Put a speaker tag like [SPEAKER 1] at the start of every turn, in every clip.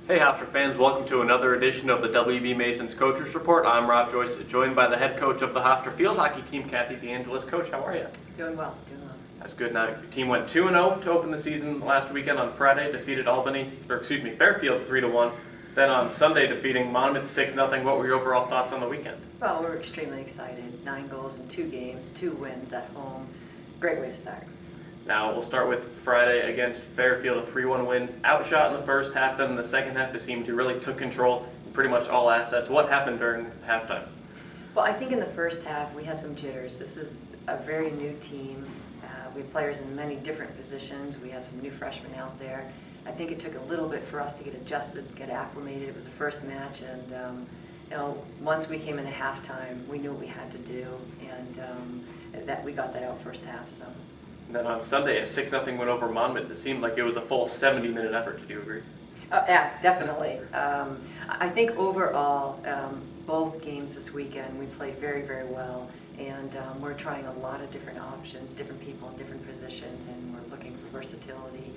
[SPEAKER 1] Hey Hofstra fans, welcome to another edition of the WB Mason's Coaches Report. I'm Rob Joyce, joined by the head coach of the Hofstra field hockey team, Kathy Angelis. Coach, how are you?
[SPEAKER 2] Doing well, doing well.
[SPEAKER 1] That's good. Now, your team went 2-0 to open the season last weekend on Friday, defeated Fairfield 3-1. Then on Sunday, defeating Monmouth 6-0. What were your overall thoughts on the weekend?
[SPEAKER 2] Well, we're extremely excited. 9 goals in 2 games, 2 wins at home. Great way to start.
[SPEAKER 1] Now, we'll start with Friday against Fairfield, a 3-1 win. Outshot in the first half, then in the second half, the team really took control in pretty much all assets. What happened during halftime?
[SPEAKER 2] Well, I think in the first half, we had some jitters. This is a very new team. We have players in many different positions. We have some new freshmen out there. I think it took a little bit for us to get adjusted, get acclimated. It was the first match, and once we came into halftime, we knew what we had to do, and that we got that out first half. So.
[SPEAKER 1] And then on Sunday, a 6-0 win over Monmouth. It seemed like it was a full 70-minute effort. Do you agree?
[SPEAKER 2] Yeah, definitely. I think overall, both games this weekend, we played very, very well. And we're trying a lot of different options, different people in different positions, and we're looking for versatility.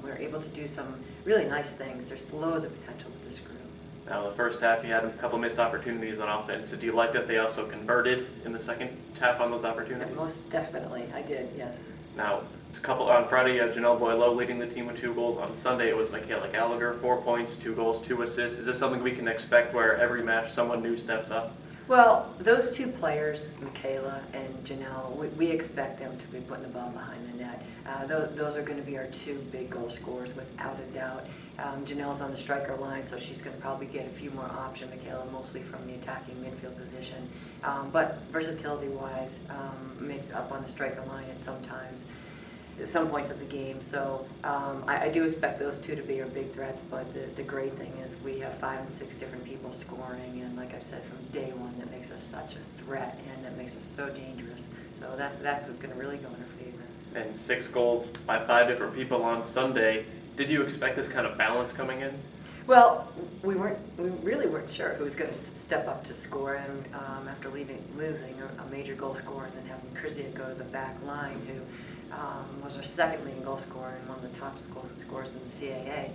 [SPEAKER 2] We're able to do some really nice things. There's loads of potential with this group.
[SPEAKER 1] Now, in the first half, you had a couple missed opportunities on offense. So do you like that they also converted in the second half on those opportunities?
[SPEAKER 2] Yeah, most definitely. I did, yes.
[SPEAKER 1] Now, on Friday, you had Janelle Boileau leading the team with 2 goals. On Sunday, it was Michaela Gallagher, 4 points, 2 goals, 2 assists. Is this something we can expect where every match someone new steps up?
[SPEAKER 2] Well, those 2 players, Michaela and Janelle, we expect them to be putting the ball behind the net. Those are going to be our 2 big goal scorers, without a doubt. Janelle's on the striker line, so she's going to probably get a few more options. Michaela mostly from the attacking midfield position. But versatility-wise, makes up on the striker line at some points of the game. So I do expect those 2 to be our big threats, but the great thing is we have 5 and 6 different people scoring, and like I said, from day one, that makes us such a threat, and that makes us so dangerous. So that's what's going to really go in our favor.
[SPEAKER 1] And 6 goals by 5 different people on Sunday. Did you expect this kind of balance coming in?
[SPEAKER 2] Well, we really weren't sure who was going to step up to score, and after losing a major goal scorer and then having Krizia go to the back line, who was our second leading goal scorer and one of the top goal scorers in the CAA.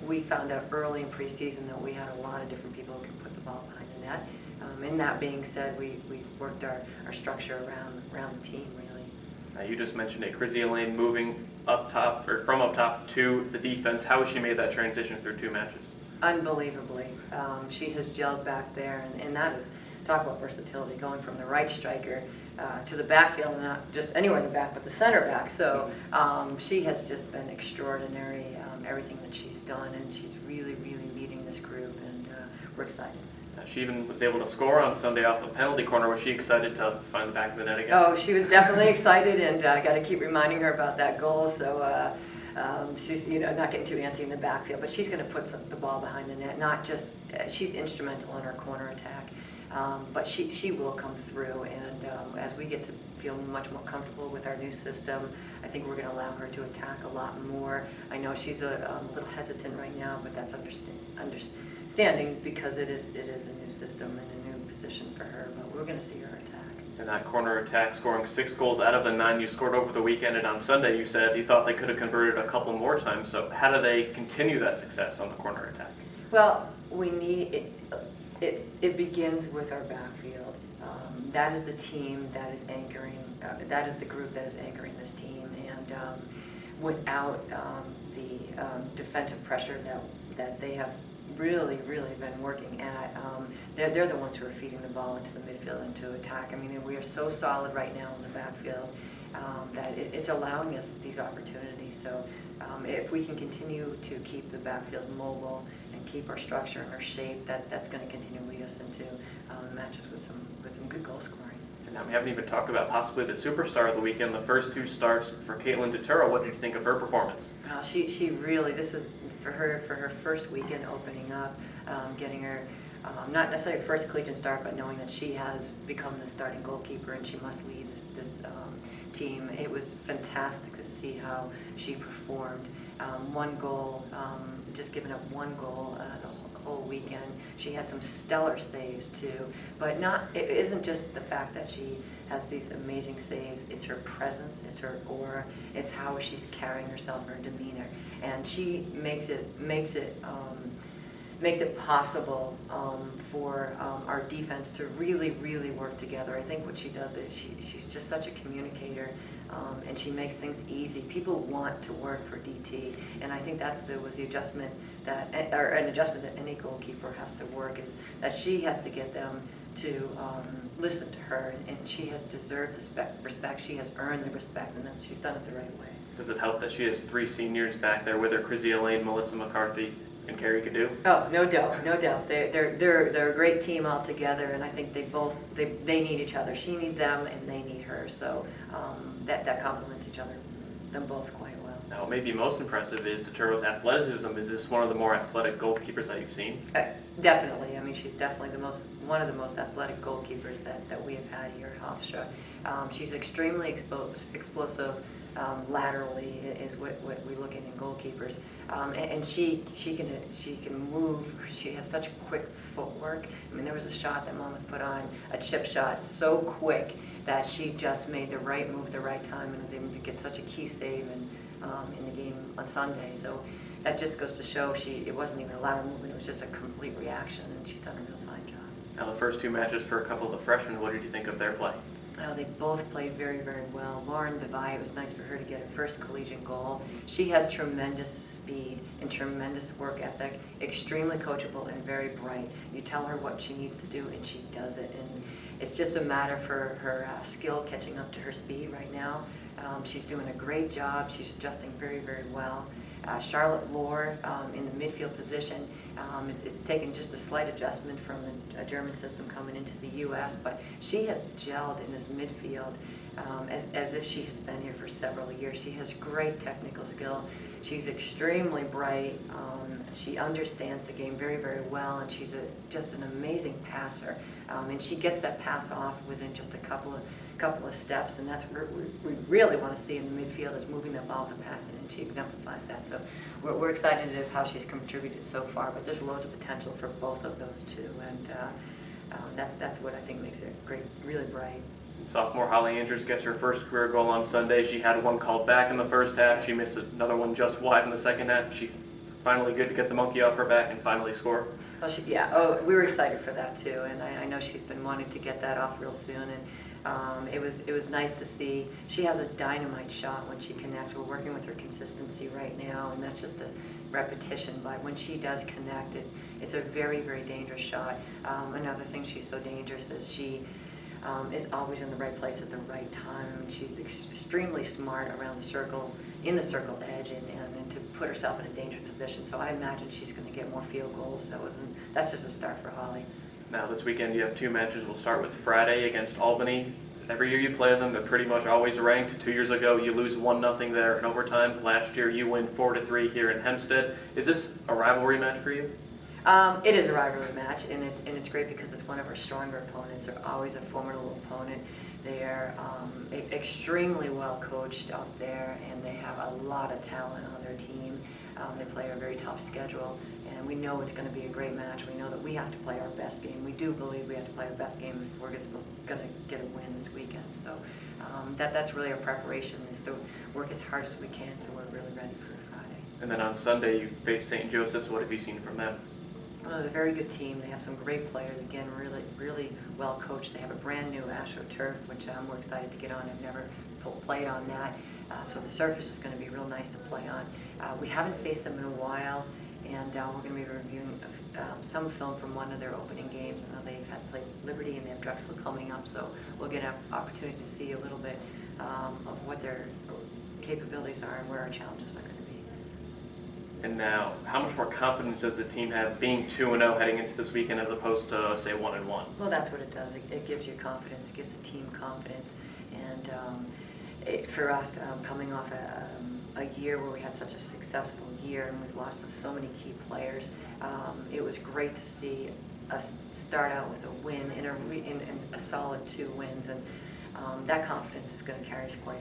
[SPEAKER 2] We found out early in preseason that we had a lot of different people who could put the ball behind the net. And that being said, we worked our structure around the team, really.
[SPEAKER 1] You just mentioned it, Krizia Lane moving up top, or from up top to the defense. How has she made that transition through 2 matches?
[SPEAKER 2] Unbelievably. She has gelled back there, and that is, talk about versatility, going from the right striker to the backfield, not just anywhere in the back, but the center back. So she has just been extraordinary, everything that she's done, and she's really, really leading this group, and we're excited.
[SPEAKER 1] She even was able to score on Sunday off the penalty corner. Was she excited to find the back of the net again?
[SPEAKER 2] Oh, she was definitely excited, and I got to keep reminding her about that goal. So she's not getting too antsy in the backfield, but she's going to put the ball behind the net. Not just she's instrumental in our corner attack. But she will come through, and as we get to feel much more comfortable with our new system, I think we're going to allow her to attack a lot more. I know she's a little hesitant right now, but that's understanding because it is a new system and a new position for her, but we're going to see her attack.
[SPEAKER 1] And that corner attack, scoring 6 goals out of the 9 you scored over the weekend, and on Sunday you said you thought they could have converted a couple more times. So how do they continue that success on the corner attack?
[SPEAKER 2] Well, we need it. It begins with our backfield. That is the team that is anchoring, that is the group that is anchoring this team, and without the defensive pressure that they have really been working at, they're the ones who are feeding the ball into the midfield and to attack. I mean, we are so solid right now in the backfield that it's allowing us these opportunities. So if we can continue to keep the backfield mobile and keep our structure and our shape, that's going to continue to lead us into matches with some good goal scoring.
[SPEAKER 1] And now we haven't even talked about possibly the superstar of the weekend, the first 2 starts for Caitlin Tuturo. What did you think of her performance?
[SPEAKER 2] She really, this is for her first weekend opening up, getting her not necessarily her first collegiate start, but knowing that she has become the starting goalkeeper and she must lead this team. It was fantastic to see how she performed. 1 goal, just giving up 1 goal whole weekend. She had some stellar saves too, but it isn't just the fact that she has these amazing saves. It's her presence, it's her aura, it's how she's carrying herself, her demeanor, and she makes it possible for our defense to really work together. I think what she does is she's just such a communicator, and she makes things easy. People want to work for DT, and I think that was the adjustment an adjustment that any goalkeeper has to work, is that she has to get them to listen to her, and she has deserved the respect. She has earned the respect, and she's done it the right way.
[SPEAKER 1] Does it help that she has 3 seniors back there with her, Chrissy Elaine, Melissa McCarthy, and Carrie Cadu?
[SPEAKER 2] Oh, no doubt, no doubt. They're a great team all together, and I think they need each other. She needs them, and they need her. So that complements each other, them both quite well.
[SPEAKER 1] Now, what may be most impressive is Tudor Rose's athleticism. Is this one of the more athletic goalkeepers that you've seen?
[SPEAKER 2] Definitely. I mean, she's definitely one of the most athletic goalkeepers that we have had here at Hofstra. She's extremely explosive. Laterally is what we look at in goalkeepers, and she can move. She has such quick footwork. I mean, there was a shot that Monmouth put on, a chip shot, so quick that she just made the right move at the right time and was able to get such a key save in the game on Sunday. So that just goes to show it wasn't even a lateral movement. It was just a complete reaction, and she's done a real fine job.
[SPEAKER 1] Now, the first 2 matches for a couple of the freshmen, what did you think of their play?
[SPEAKER 2] They both played very well. Lauren Devay, it was nice for her to get her first collegiate goal. She has tremendous speed and tremendous work ethic, extremely coachable and very bright. You tell her what she needs to do and she does it. And it's just a matter for her skill catching up to her speed right now. She's doing a great job. She's adjusting very well. Charlotte Lohr in the midfield position. It's taken just a slight adjustment from a German system coming into the U.S., but she has gelled in this midfield as if she has been here for several years. She has great technical skill. She's extremely bright. She understands the game very well, and she's just an amazing passer. And she gets that pass off within just a couple of steps, and that's where we really want to see in the midfield, is moving that ball to pass it, and she exemplifies that. So we're excited at how she's contributed so far, but there's loads of potential for both of those two, and that's what I think makes it great, really bright.
[SPEAKER 1] Sophomore Holly Andrews gets her first career goal on Sunday. She had one called back in the first half. She missed another one just wide in the second half. She finally good to get the monkey off her back and finally score.
[SPEAKER 2] We were excited for that too, and I know she's been wanting to get that off real soon, and it was nice to see. She has a dynamite shot when she connects. We're working with her consistency right now, and that's just a repetition, but when she does connect, it's a very dangerous shot. Another thing she's so dangerous is she is always in the right place at the right time. I mean, she's extremely smart around the circle, in the circle edge, and to put herself in a dangerous position. So I imagine she's going to get more field goals. That's just a start for Holly.
[SPEAKER 1] Now this weekend you have 2 matches. We'll start with Friday against Albany. Every year you play them, they're pretty much always ranked. 2 years ago you lose 1-0 there in overtime. Last year you win 4-3 here in Hempstead. Is this a rivalry match for you?
[SPEAKER 2] It is a rivalry match, and it's great because it's one of our stronger opponents. They're always a formidable opponent. They're extremely well coached up there, and they have a lot of talent on their team. They play a very tough schedule, and we know it's going to be a great match. We know that we have to play our best game. We do believe we have to play our best game if we're going to get a win this weekend. So that's really our preparation, is to work as hard as we can, so we're really ready for Friday.
[SPEAKER 1] And then on Sunday you face St. Joseph's. What have you seen from them?
[SPEAKER 2] They're a very good team. They have some great players. Again, really well coached. They have a brand new AstroTurf, which we're excited to get on. I've never played on that, so the surface is going to be real nice to play on. We haven't faced them in a while, and we're going to be reviewing some film from one of their opening games. I know they've had played Liberty, and they have Drexel coming up, so we'll get an opportunity to see a little bit of what their capabilities are and where our challenges are going to be.
[SPEAKER 1] And now, how much more confidence does the team have being 2-0 heading into this weekend as opposed to, say, 1-1?
[SPEAKER 2] Well, that's what it does. It gives you confidence. It gives the team confidence. And for us, coming off a year where we had such a successful year and we've lost so many key players, it was great to see us start out with a win in a solid 2 wins. And that confidence is going to carry us quite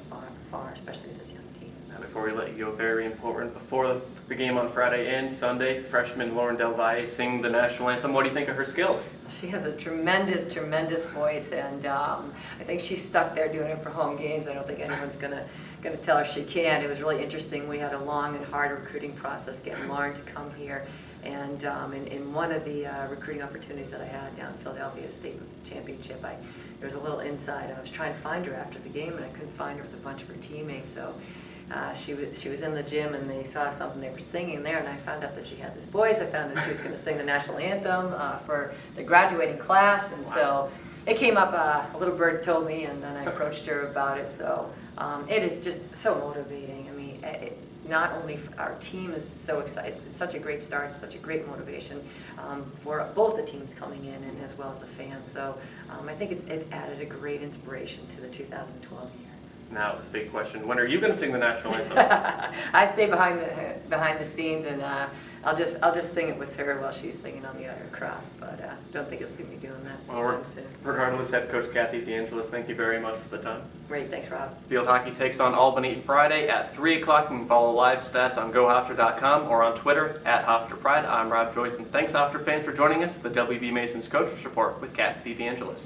[SPEAKER 2] far, especially with this young team.
[SPEAKER 1] Now, before we let you go, very important, before the game on Friday and Sunday, freshman Lauren Del Valle sing the national anthem. What do you think of her skills?
[SPEAKER 2] She has a tremendous, tremendous voice, and I think she's stuck there doing it for home games. I don't think anyone's going to tell her she can't. It was really interesting. We had a long and hard recruiting process getting Lauren to come here, and in one of the recruiting opportunities that I had down in Philadelphia State Championship, there was a little inside. I was trying to find her after the game, and I couldn't find her with a bunch of her teammates. So she was in the gym, and they saw something they were singing there, and I found out that she had this voice. I found that she was going to sing the national anthem for the graduating class, and so it came up. A little bird told me, and then I approached her about it. So it is just so motivating. I mean, not only our team is so excited, it's such a great start, it's such a great motivation for both the teams coming in and as well as the fans. So I think it's added a great inspiration to the 2012 year.
[SPEAKER 1] Now, the big question, when are you going to sing the national anthem?
[SPEAKER 2] I stay behind the scenes, and I'll just sing it with her while she's singing on the other cross, but don't think you'll see me doing that anytime soon.
[SPEAKER 1] Regardless, Head Coach Kathy Angelis, thank you very much for the time.
[SPEAKER 2] Great, thanks, Rob.
[SPEAKER 1] Field hockey takes on Albany Friday at 3 o'clock. You can follow live stats on GoHofstra.com or on Twitter at HofstraPride. I'm Rob Joyce, and thanks, Hofstra fans, for joining us. The WB Mason's Coaches Report with Kathy Angelis.